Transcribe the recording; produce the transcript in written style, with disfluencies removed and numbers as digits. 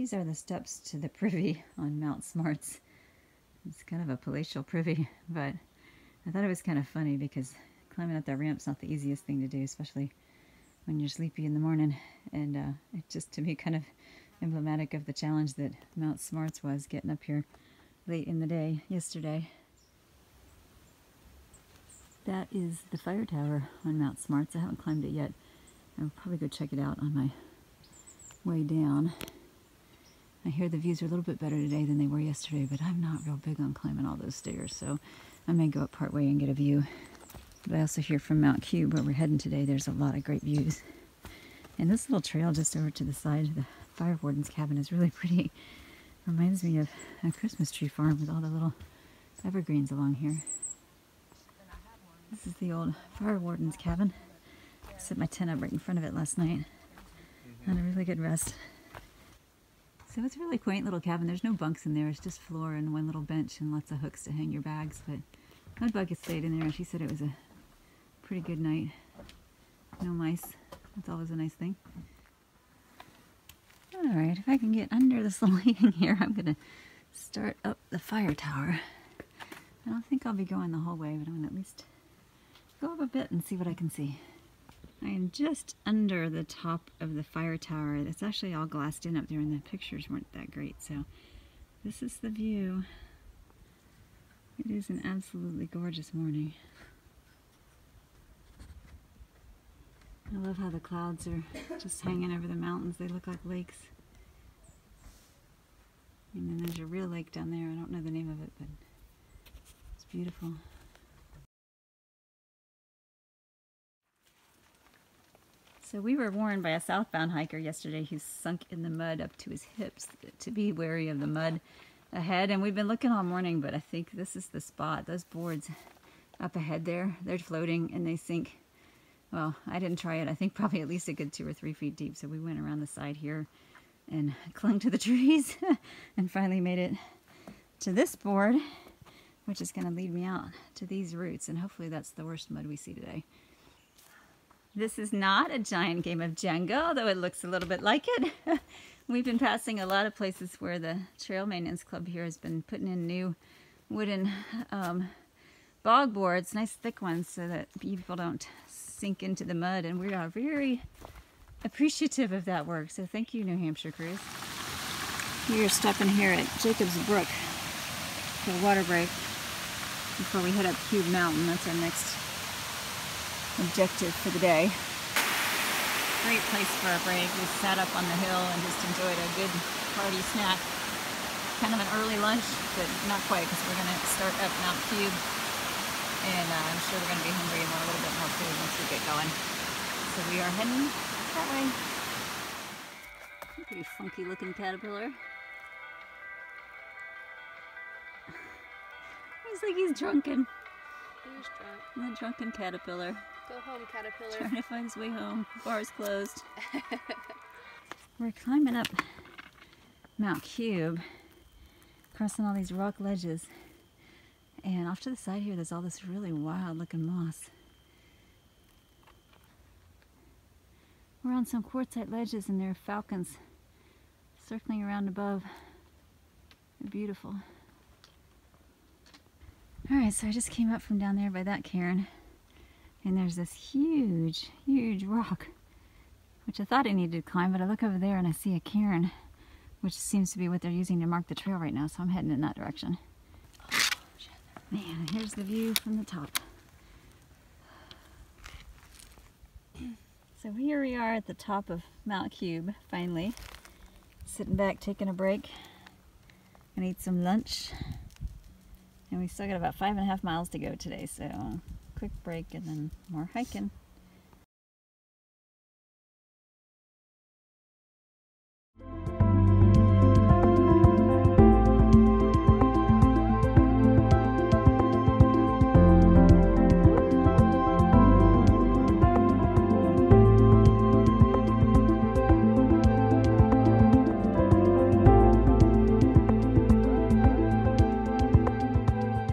These are the steps to the privy on Mount Smarts. It's kind of a palatial privy, but I thought it was kind of funny because climbing up that ramp's not the easiest thing to do, especially when you're sleepy in the morning. And it just, to me, kind of emblematic of the challenge that Mount Smarts was getting up here late in the day yesterday. That is the fire tower on Mount Smarts. I haven't climbed it yet. I'll probably go check it out on my way down. I hear the views are a little bit better today than they were yesterday, but I'm not real big on climbing all those stairs, so I may go up part way and get a view. But I also hear from Mount Cube, where we're heading today, there's a lot of great views. And this little trail just over to the side of the fire warden's cabin is really pretty. Reminds me of a Christmas tree farm with all the little evergreens along here. This is the old fire warden's cabin. I set my tent up right in front of it last night. Had a really good rest. So it's a really quaint little cabin. There's no bunks in there. It's just floor and one little bench and lots of hooks to hang your bags. But Mudbug has stayed in there and she said it was a pretty good night. No mice. That's always a nice thing. Alright, if I can get under this little heating here, I'm going to start up the fire tower. I don't think I'll be going the whole way, but I'm going to at least go up a bit and see what I can see. I am just under the top of the fire tower. It's actually all glassed in up there and the pictures weren't that great, so this is the view. It is an absolutely gorgeous morning. I love how the clouds are just hanging over the mountains. They look like lakes. And then there's a real lake down there. I don't know the name of it, but it's beautiful. So we were warned by a southbound hiker yesterday who's sunk in the mud up to his hips to be wary of the mud ahead. And we've been looking all morning, but I think this is the spot. Those boards up ahead there, they're floating and they sink. Well, I didn't try it. I think probably at least a good 2 or 3 feet deep. So we went around the side here and clung to the trees and finally made it to this board, which is going to lead me out to these roots. And hopefully that's the worst mud we see today. This is not a giant game of Jenga, although it looks a little bit like it. We've been passing a lot of places where the Trail Maintenance Club here has been putting in new wooden bog boards, nice thick ones, so that people don't sink into the mud. And we are very appreciative of that work. So thank you, New Hampshire crews. We are stopping here at Jacobs Brook for a water break before we head up Cube Mountain. That's our next objective for the day. Great place for a break. We sat up on the hill and just enjoyed a good hearty snack. Kind of an early lunch, but not quite, because we're going to start up Mount Cube. And I'm sure we're going to be hungry and want a little bit more food once we get going. So we are heading that way. Pretty funky looking caterpillar. He's like he's drunken. He's drunk. The drunken caterpillar. Go home, caterpillar. Trying to find his way home. Bar is closed. We're climbing up Mount Cube, crossing all these rock ledges. And off to the side here, there's all this really wild looking moss. We're on some quartzite ledges and there are falcons circling around above. They're beautiful. Alright, so I just came up from down there by that cairn. And there's this huge, huge rock, which I thought I needed to climb, but I look over there and I see a cairn, which seems to be what they're using to mark the trail right now, so I'm heading in that direction. Man, here's the view from the top. So here we are at the top of Mount Cube, finally. Sitting back, taking a break. Gonna eat some lunch. And we still got about 5.5 miles to go today, so quick break and then more hiking.